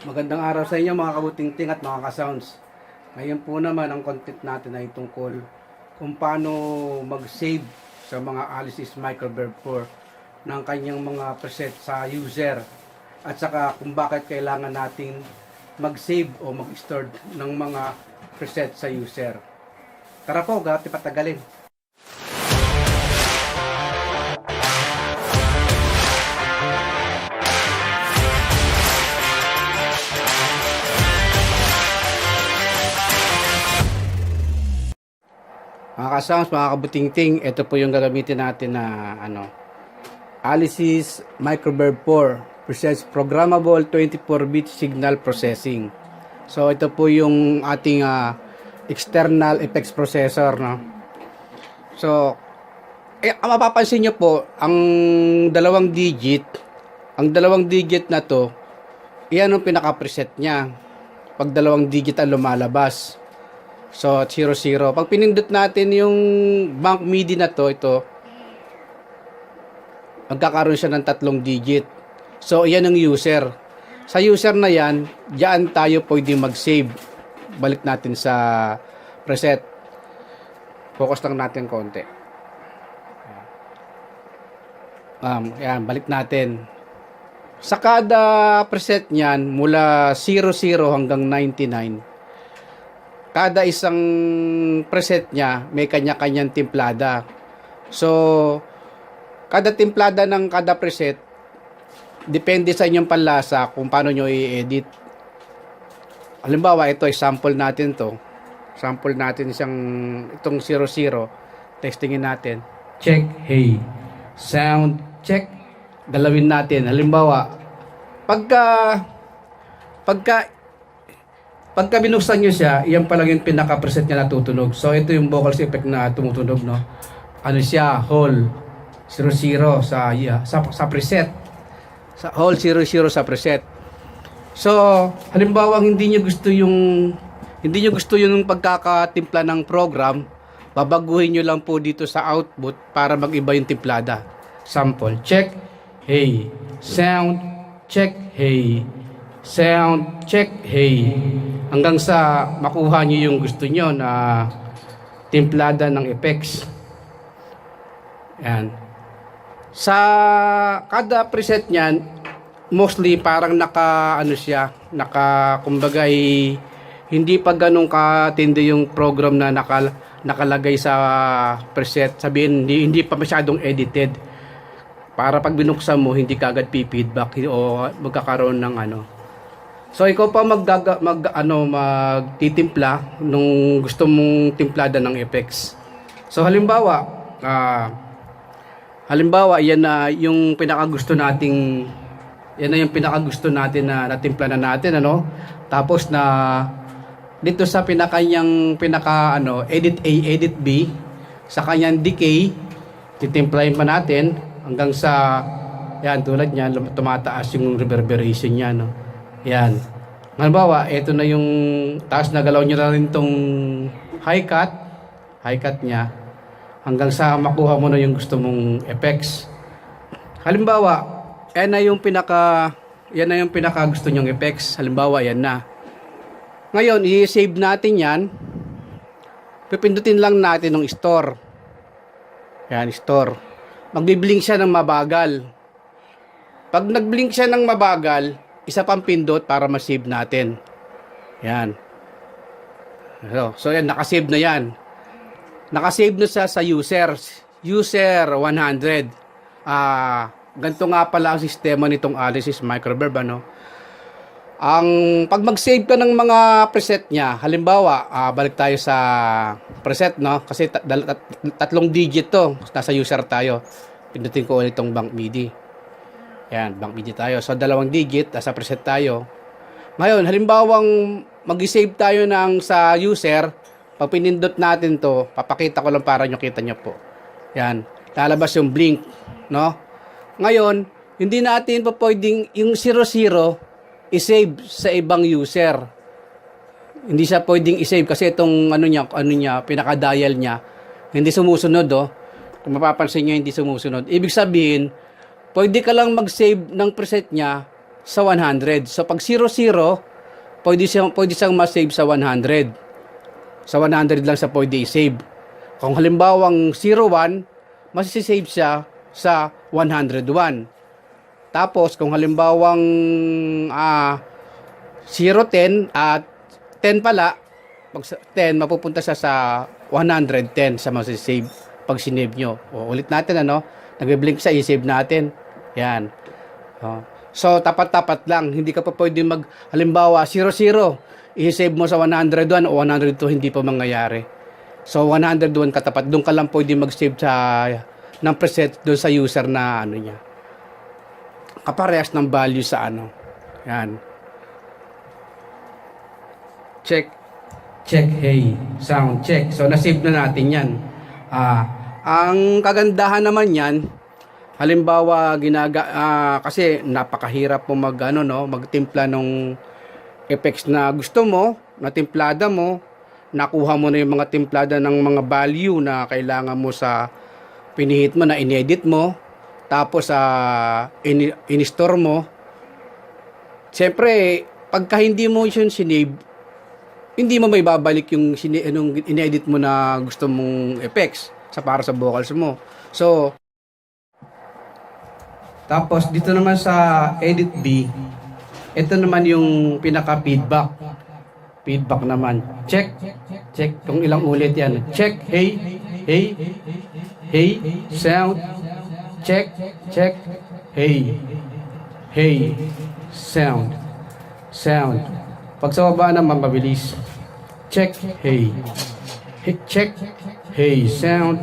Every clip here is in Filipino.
Magandang araw sa inyo mga kabutingting at mga ka-sounds. Ngayon po naman ang content natin ay tungkol kung paano mag-save sa mga Alisys Microverb 4 ng kanyang mga preset sa user at saka kung bakit kailangan natin mag-save o mag-store ng mga preset sa user. Tara po, gati patagalin. Mga ka-sounds, mga kabutingting, ito po yung gagamitin natin na Alisys Microverb 4 presets Programmable 24-bit Signal Processing. So ito po yung ating external effects processor, no? So mapapansin nyo po ang dalawang digit na to, iyan ang pinaka-preset niya pag dalawang digit ang lumalabas. So, 00. Pag pinindot natin yung bank MIDI na to, ito, magkakaroon siya ng 3 digit. So, yan ang user. Sa user na yan, diyan tayo pwede mag-save. Balik natin sa preset. Focus lang natin konti. Yan, balik natin. Sa kada preset niyan, mula 00 hanggang 99, kada isang preset niya may kanya-kanyang timplada. So, kada timplada ng kada preset depende sa inyong panlasa kung paano nyo i-edit. Halimbawa, ito ay sample natin to. Sample natin itong 00. Testingin natin. Check, hey. Sound, check. Galawin natin. Halimbawa, pagka binuksan nyo siya, yan pa lang yung pinaka-preset niya natutunog. So, ito yung vocals effect na tumutunog, no? Ano siya? Whole 00 sa preset. Sa whole 00 sa preset. So, halimbawa, hindi nyo gusto yung pagkakatimpla ng program, babaguhin nyo lang po dito sa output para mag-iba yung timplada. Sample, check, hey. Sound, check, hey. Sound, check, hey. Hanggang sa makuha nyo yung gusto nyo na timplada ng effects. Yan. Sa kada preset niyan, mostly parang kumbaga hindi pa ganun katindi yung program na nakalagay sa preset. Sabihin, hindi pa masyadong edited. Para pag binuksan mo, hindi kagad pi-feedback o magkakaroon ng So ikaw pa magtitimpla nung gusto mong timplada ng effects. So halimbawa yan na yung pinakagusto nating na natimpla na natin, Tapos na dito sa pinaka edit A, edit B, sa kanyang decay, titimplahin pa natin hanggang sa yan, tulad niyan, tumataas yung reverberation niya, Yan. Halimbawa, ito na yung taas na galaw nyo na rin itong high cut niya hanggang sa makuha mo na yung gusto mong effects. Halimbawa, yan na yung pinaka gusto nyong effects. Halimbawa, yan na. Ngayon, i-save natin yan. Pipindutin lang natin ng store. Yan, store. Magbiblink siya ng mabagal. Pag nagblink siya ng mabagal, isa pang pindot para ma-save natin. Yan. So yan, nakasave na yan. Nakasave na siya sa user 100. Ganito nga pala ang sistema nitong Alisys Microverb, pag mag-save ka ng mga preset niya, halimbawa, balik tayo sa preset, Kasi 3 digit to. Nasa user tayo. Pindutin ko ulit itong bank MIDI. Yan, bank MIDI tayo. So, 2 digit, nasa preset tayo. Ngayon, halimbawang mag-save tayo sa user, pag pinindot natin to, papakita ko lang para nyo kita nyo po. Yan, lalabas yung blink, Ngayon, hindi natin pa pwedeng yung 00 i-save sa ibang user. Hindi siya pwedeng i-save kasi itong pinaka-dial niya, hindi sumusunod, Kung mapapansin nyo, hindi sumusunod. Ibig sabihin, pwede ka lang mag-save ng preset niya sa 100. So pag 00, pwede siyang ma-save sa 100. Sa 100 lang siya pwede i-save. Kung halimbawang 01, masisave siya sa 101. Tapos kung halimbawang 010 at 10 pala, pag 10 mapupunta siya sa 110 sa masisave pag sinave nyo. O, ulit natin nagbe-blink siya, i-save natin. Yan. So tapat-tapat lang, hindi ka pa pwede halimbawa 00, i-save mo sa 101 o 102, hindi pa mangyayari. So 101 katapat, doon ka lang pwede mag-save ng preset doon sa user na niya. Kaparehas ng value sa Yan. Check, hey, sound check. So na-save na natin 'yan. Ang kagandahan naman 'yan, halimbawa kasi napakahirap mo magtimpla ng effects na gusto mo, na timplada mo, nakuha mo na yung mga timplada ng mga value na kailangan mo sa pinihit mo na inedit mo, tapos in-store mo. Siyempre, pagka hindi mo yun sinave, hindi mo may babalik yung inedit mo na gusto mong effects para sa vocals mo. So, tapos dito naman sa edit B, ito naman yung pinaka feedback naman. Check kung ilang ulit yan. Check, hey, sound. Check, hey, sound. Pag sa baba naman mabilis. Check, hey, check, hey, sound.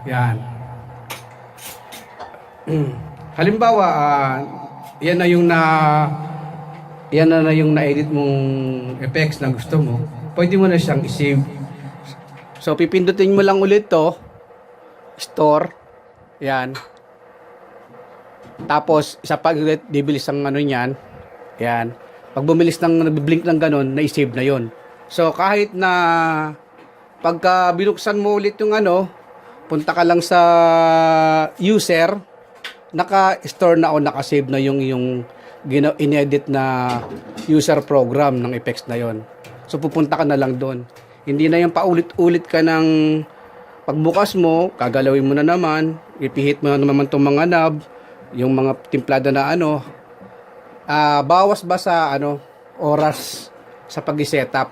Yan. Halimbawa, yan na yung na-edit mong effects na gusto mo. Pwede mo na siyang i-save. So pipindutin mo lang ulit to, store. Yan. Tapos isa pa ulit bibilis ang niyan. Yan. Pag bumilis nagbi-blink ng ganun, na-save na 'yon. So kahit na pagka binuksan mo ulit yung punta ka lang sa user, naka-store na o naka-save na yung inedit na user program ng effects na 'yon. So pupunta ka na lang doon. Hindi na yung paulit-ulit ka ng pagbukas mo, gagalawin mo na naman, ipihit mo na naman itong mga knob, yung mga timplada na bawas ba sa oras sa pag-setup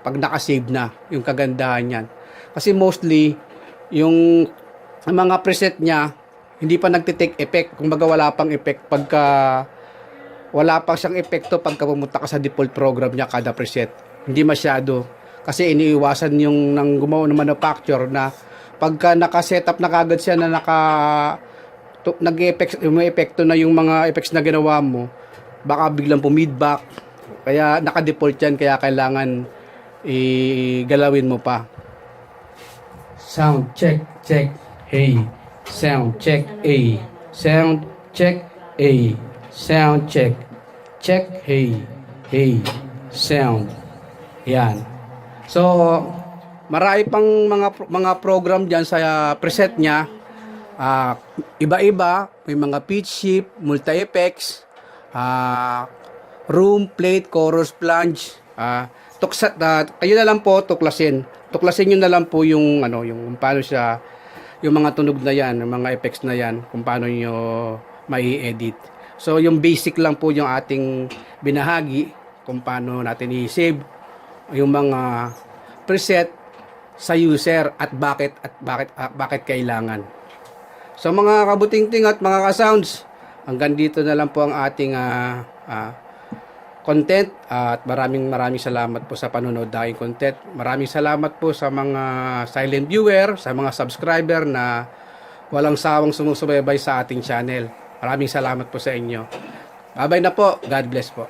pag naka-save na, yung kagandahan yan. Kasi mostly yung mga preset niya hindi pa nagte-take effect, kumbaga wala pang effect pagka wala pa siyang epekto pagka pumunta ka sa default program niya kada preset. Hindi masyado kasi iniiwasan yung nang gumawa ng manufacturer na pagka naka-setup na kagad siya na nag-effect, may epekto na yung mga effects na ginawa mo, baka biglang pumidback. Kaya naka-default yan, kaya kailangan galawin mo pa. Sound check, hey. Sound check, A. Sound check, A. Sound check, hey. Sound. Yan. So, marami pang mga program diyan sa preset niya. Iba-iba, may mga pitch shift, multi-effects, room, plate, chorus, plunge, kayo na lang po tuklasin nyo na lang po yung yung paano siya, yung mga tunog na yan, yung mga effects na yan, kung paano nyo mai-edit. So yung basic lang po yung ating binahagi kung paano natin i-save yung mga preset sa user at bakit kailangan. So mga kabutingting at mga ka-sounds, hanggang dito na lang po ang ating content at maraming salamat po sa panonood ng aking content. Maraming salamat po sa mga silent viewer, sa mga subscriber na walang sawang sumusubaybay sa ating channel. Maraming salamat po sa inyo. Bye-bye na po. God bless po.